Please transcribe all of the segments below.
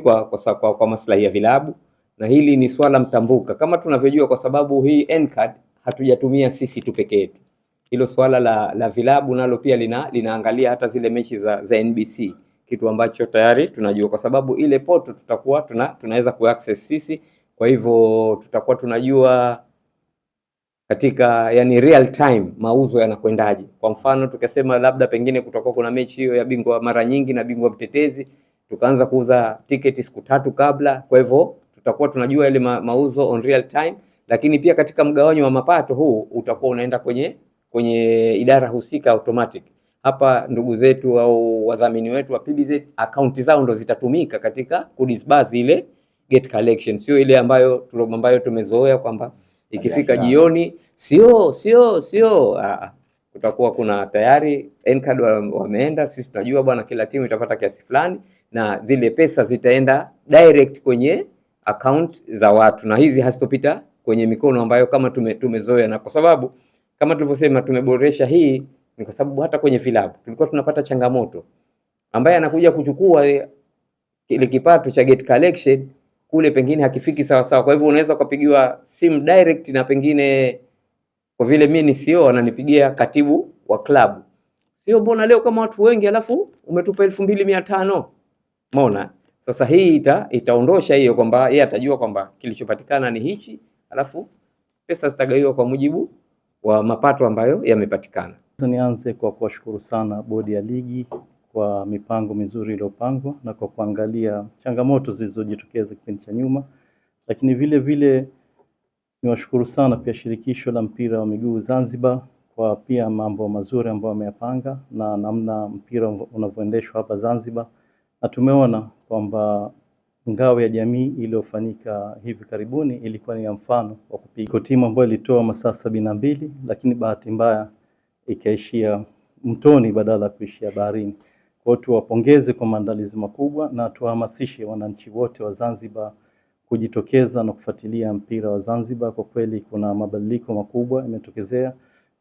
kwa maslahi ya vilabu, na hili ni swala mtambuka kama tunavyojua, kwa sababu hii N-card hatujatumia sisi tu peke yetu. Hilo swala la vilabu nalo pia linaangalia hata zile mechi za NBC, kitu ambacho tayari tunajua, kwa sababu ile poto tutakuwa tunaweza kuaccess sisi. Kwa hivyo tutakuwa tunajua katika real time mauzo yanakwendaje. Kwa mfano tukasema labda pengine kutakuwa kuna mechi hiyo ya bingwa mara nyingi na bingwa mtetezi, tukaanza kuuza tiketi siku 3 kabla. Kwa hivyo tutakuwa tunajua ile mauzo on real time, lakini pia katika mgawanyo wa mapato huu utakuwa unaenda kwenye idara husika automatic. Hapa ndugu zetu au wadhamini wetu wa PBZ akaunti zao ndo zitatumika katika kudisburse ile gate collection, sio ile ambayo tumezoea kwamba ikifika jioni sio kutakuwa kuna tayari N-card wameenda, sisi tunajua bwana kila timu itapata kiasi fulani, na zile pesa zitaenda direct kwenye account za watu, na hizi hasitopita kwenye mikono ambayo kama tumezoea. Na kwa sababu kama tulivyosema tumeboresha hii, ni kwa sababu hata kwenye vilabu tulikuwa tunapata changamoto, ambaye anakuja kuchukua ile kipato cha gate collection kule pengine hakifiki sawa sawa. Kwa hivyo unaweza kupigiwa simu direct, na pengine kwa vile mimi ni CEO ananipigia katibu wa club, sio mbona leo kama watu wengi alafu umetupa 2500. Umeona? Sasa hii itaondosha hiyo, kwamba yeye atajua kwamba kilichopatikana ni hichi, alafu pesa zitagawiwa kwa mujibu wa mapato ambayo yamepatikana. Nianze kwa kuwashukuru sana bodi ya ligi kwa mipango mizuri iliyopangwa na kwa kuangalia changamoto zilizojitokeza kipindi cha nyuma, lakini vile vile niwashukuru sana pia shirikisho la mpira wa miguu Zanzibar kwa pia mambo mazuri ambayo wameyapanga na namna mpira unavyoendeshwa hapa Zanzibar, na tumeona kwamba ngao ya jamii iliyofanyika hivi karibuni ilikuwa ni ya mfano wa kupiga. Timu ambayo ilitoa masaa 72 lakini bahati mbaya ikaishia mtoni badala ya kuishia baharini. Kwa hiyo tuwapongeze kwa maandalizi makubwa na tuhamasishe wananchi wote wa Zanzibar kujitokeza na kufuatilia mpira wa Zanzibar. Kwa kweli kuna mabadiliko makubwa yametokezea,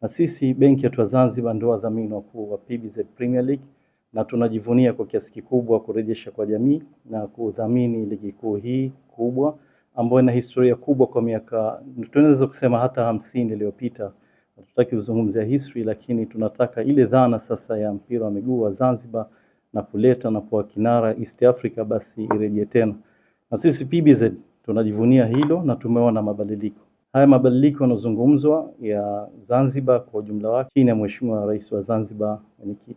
na sisi benki ya Zanzibar ndio wadhamini wakuu wa PBZ Premier League, na tunajivunia kwa kiasi kikubwa kurejesha kwa jamii na kudhamini ligi kuu hii kubwa ambayo ina historia kubwa kwa miaka, tunaweza kusema hata 50 iliyopita. Hatutaki kuzungumzia history, lakini tunataka ile dhana sasa ya mpira wa miguu wa Zanzibar na kuleta na kuwa kinara East Africa basi irejee tena. Na sisi PBZ tunajivunia hilo na tumeona mabadiliko. Haya mabadiliko yanazungumzwa ya Zanzibar kwa ujumla wake chini ya Mheshimiwa Rais wa Zanzibar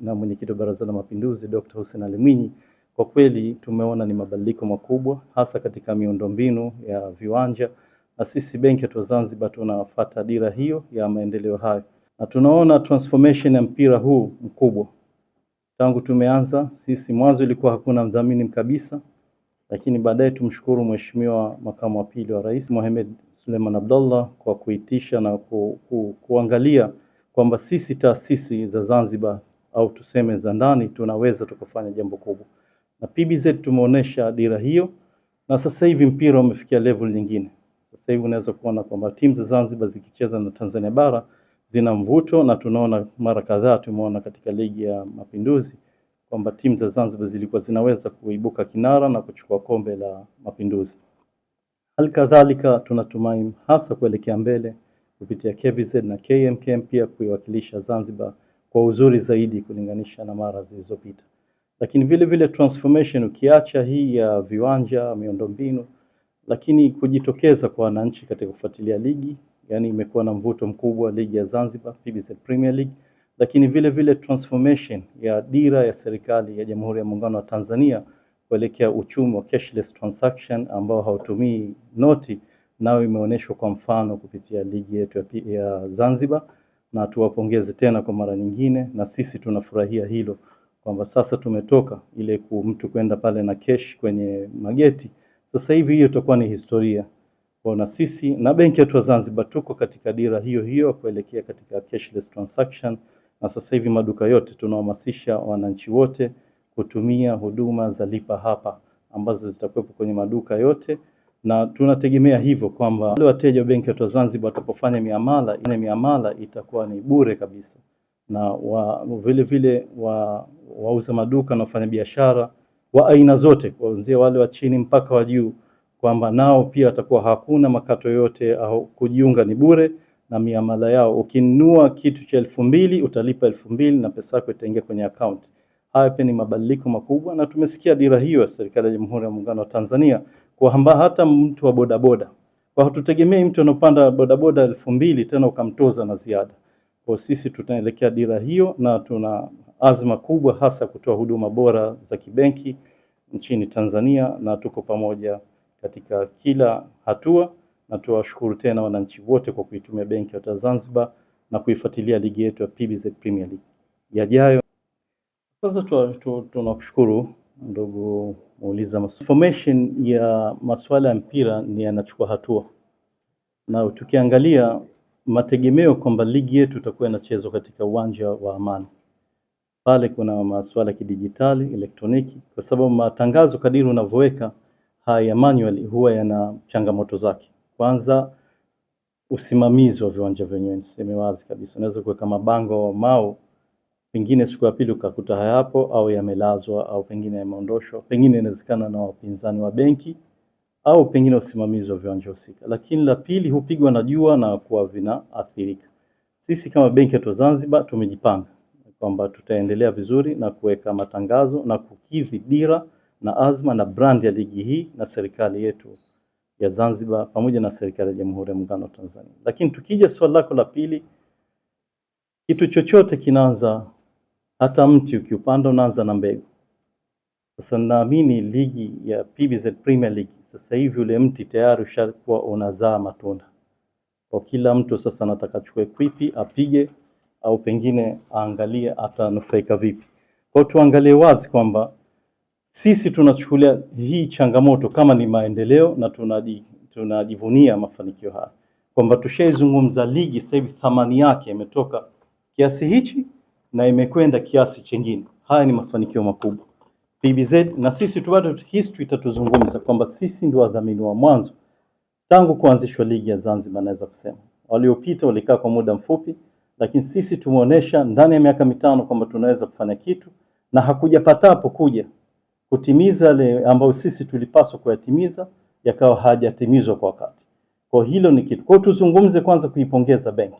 na Mwenyekiti wa Baraza la Mapinduzi Dr. Hussein Ali Mwinyi. Kwa kweli tumeona ni mabadiliko makubwa hasa katika miundombinu ya viwanja, na sisi benki ya Zanzibar tunafuata dira hiyo ya maendeleo hayo, na tunaona transformation ya mpira huu mkubwa. Tangu tumeanza sisi, mwanzo ilikuwa hakuna mdhamini kabisa, lakini baadaye tumshukuru Mheshimiwa Makamu wa Pili wa Rais Mohamed Suleiman Abdullah kwa kuitisha na kuangalia kwamba sisi taasisi za Zanzibar au tuseme za ndani tunaweza tukafanya jambo kubwa, na PBZ tumeonesha dira hiyo, na sasa hivi mpira umefikia level nyingine. Sasa hivi unaweza kuona kwamba timu za Zanzibar zikicheza na Tanzania bara zina mvuto, na tunaona mara kadhaa tumeona katika ligi ya Mapinduzi kwamba timu za Zanzibar zilikuwa zinaweza kuibuka kinara na kuchukua kombe la Mapinduzi. Halikadhalika tunatumaini hasa kuelekea mbele kupitia KVZ na KMKM pia kuiwakilisha Zanzibar kwa uzuri zaidi kulinganisha na mara zilizopita. Lakini vile vile transformation ukiacha hii ya viwanja, miundombinu, lakini kujitokeza kwa wananchi katika kufuatilia ligi, yani imekuwa na mvuto mkubwa ligi ya Zanzibar PBZ Premier League, lakini vile vile transformation ya dira ya serikali ya Jamhuri ya Muungano wa Tanzania kuelekea uchumi wa cashless transaction ambao hautumii noti, nao imeonyeshwa kwa mfano kupitia ligi yetu ya Zanzibar, na tuwapongeze tena kwa mara nyingine, na sisi tunafurahia hilo kwamba sasa tumetoka ile mtu kwenda pale na cash kwenye mageti. Sasa hivi hiyo itakuwa ni historia. Kwa sisi na benki yetu ya Zanzibar tuko katika dira hiyo hiyo kuelekea katika cashless transaction, na sasa hivi maduka yote tunahamasisha wananchi wote kutumia huduma za lipa hapa ambazo zitakuwepo kwenye maduka yote, na tunategemea hivyo kwamba wale wateja wa benki yetu ya Zanzibar watapofanya miamala itakuwa ni bure kabisa, na vile vile wauza maduka na wafanya biashara wa aina zote, kuanzia wale wa chini mpaka wa juu, kwamba nao pia watakuwa hakuna makato yote au kujiunga ni bure, na miamala yao ukinunua kitu cha 2,000 utalipa 2,000 na pesa yako itaingia kwenye account. Haya pia ni mabadiliko makubwa, na tumesikia dira hiyo ya serikali ya Jamhuri ya Muungano wa Tanzania kwamba hata mtu wa bodaboda, kwa hatutegemei mtu anopanda bodaboda 2,000 tena ukamtoza na ziada. Kwa sisi tunaelekea dira hiyo na tuna azma kubwa hasa kutoa huduma bora za kibenki nchini Tanzania, na tuko pamoja katika kila hatua, na tuwashukuru tena wananchi wote kwa kuitumia benki ya Zanzibar na kuifuatilia ligi yetu ya PBZ Premier League yajayo. Kwanza tunakushukuru ndugu muuliza information ya masuala ya mpira ni yanachukua hatua, na tukiangalia mategemeo kwamba ligi yetu itakuwa inachezwa katika uwanja wa Amani. Pale kuna masuala ya kidijitali, elektroniki, kwa sababu matangazo kadiri unavyoweka haya manually huwa yana changamoto zake. Kwanza usimamizi wa viwanja vyenyewe, niseme wazi kabisa, unaweza kuweka mabango mao, pengine siku ya pili ukakuta hayapo au yamelazwa au pengine yameondoshwa, pengine inawezekana na wapinzani wa benki au pengine usimamizi wa viwanja husika. Lakini la pili hupigwa na jua na kuwa vinaathirika. Sisi kama benki ya Zanzibar tumejipanga kwamba tutaendelea vizuri na kuweka matangazo na kukidhi dira na azma na brand ya ligi hii na serikali yetu ya Zanzibar pamoja na serikali ya Jamhuri ya Muungano wa Tanzania. Lakini tukija swali lako la pili, kitu chochote kinaanza, hata mti ukiupanda unaanza na mbegu. Sasa naamini ligi ya PBZ Premier League sasa hivi ule mti tayari ushakuwa unazaa matunda. Kwa kila mtu sasa anataka chukue kwipi apige au pengine aangalie atanufaika vipi. Kwa tuangalie wazi kwamba sisi tunachukulia hii changamoto kama ni maendeleo na tunajivunia mafanikio haya. Kwamba tushaizungumza ligi sasa hivi thamani yake imetoka kiasi hichi na imekwenda kiasi chingine. Haya ni mafanikio makubwa. PBZ na sisi tu bado history itatuzungumza kwamba sisi ndio wadhamini wa mwanzo tangu kuanzishwa ligi ya Zanzibar. Naweza kusema waliopita walikaa kwa muda mfupi, lakini sisi tumeonesha ndani ya miaka 5 kwamba tunaweza kufanya kitu, na hakujapatapo kuja kutimiza yale ambayo sisi tulipaswa kuyatimiza yakawa hajatimizwa kwa wakati. Kwa hilo ni kitu. Kwa tuzungumze kwanza kuipongeza benki.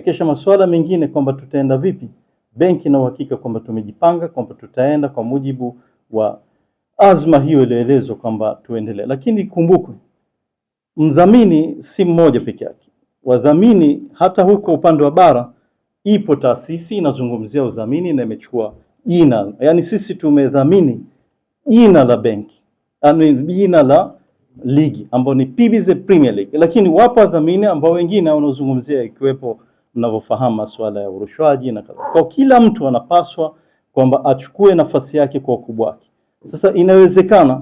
Kisha masuala mengine kwamba tutaenda vipi, benki na uhakika kwamba tumejipanga kwamba tutaenda kwa mujibu wa azma hiyo ilielezwa kwamba tuendelee. Lakini kumbukwe, mdhamini si mmoja peke yake. Wadhamini hata huko upande wa bara ipo taasisi inazungumzia udhamini na imechukua jina. Yaani sisi tumedhamini jina la benki, yaani jina la ligi ambao ni PBZ Premier League. Lakini wapo wadhamini ambao wengine wanaozungumzia ikiwepo mnavyofahamu masuala ya urushwaji na kadhalika. Kwa kila mtu anapaswa kwamba achukue nafasi yake kwa ukubwa wake. Sasa inawezekana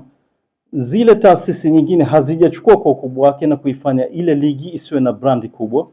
zile taasisi nyingine hazijachukua kwa ukubwa wake na kuifanya ile ligi isiwe na brandi kubwa,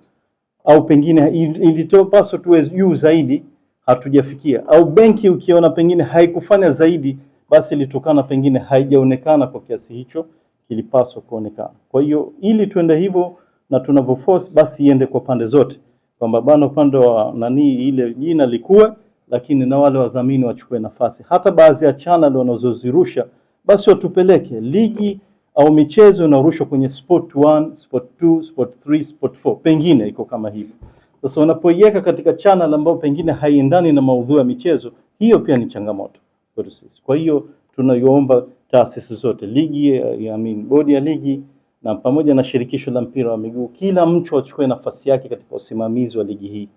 au pengine ilitopaswa tuwe juu zaidi hatujafikia, au benki ukiona pengine haikufanya zaidi, basi ilitokana pengine haijaonekana kwa kiasi hicho kilipaswa kuonekana. Kwa hiyo ili tuende hivyo na tunavyoforce, basi iende kwa pande zote, kwamba bana upande wa ile jina likuwe, lakini na wale wadhamini wachukue nafasi. Hata baadhi ya channel wanazozirusha basi watupeleke ligi au michezo inarushwa kwenye Sport 1, Sport 2, Sport 3, Sport 4, pengine iko kama hivyo. Sasa wanapoiweka katika channel ambayo pengine haiendani na maudhui ya michezo, hiyo pia ni changamoto kwa sisi. Kwa hiyo tunayoomba taasisi zote, ligi bodi ya ligi na pamoja na shirikisho la mpira wa miguu, kila mtu achukue nafasi yake katika usimamizi wa ligi hii,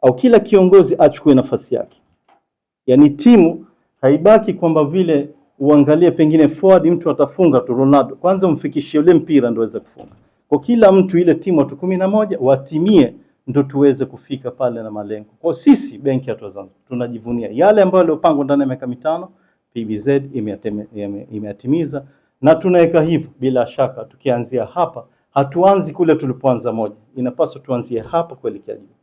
au kila kiongozi achukue nafasi yake. Yaani timu haibaki kwamba vile uangalie pengine forward mtu atafunga tu Ronaldo, kwanza umfikishie ule mpira ndio aweze kufunga. Kwa kila mtu ile timu watu 11 watimie ndio tuweze kufika pale na malengo. Kwa sisi benki ya Zanzibar tunajivunia yale ambayo yaliyopangwa ndani ya miaka 5 PBZ imeatimiza, na tunaweka hivyo bila shaka. Tukianzia hapa, hatuanzi kule tulipoanza moja, inapaswa tuanzie hapa kuelekea juu.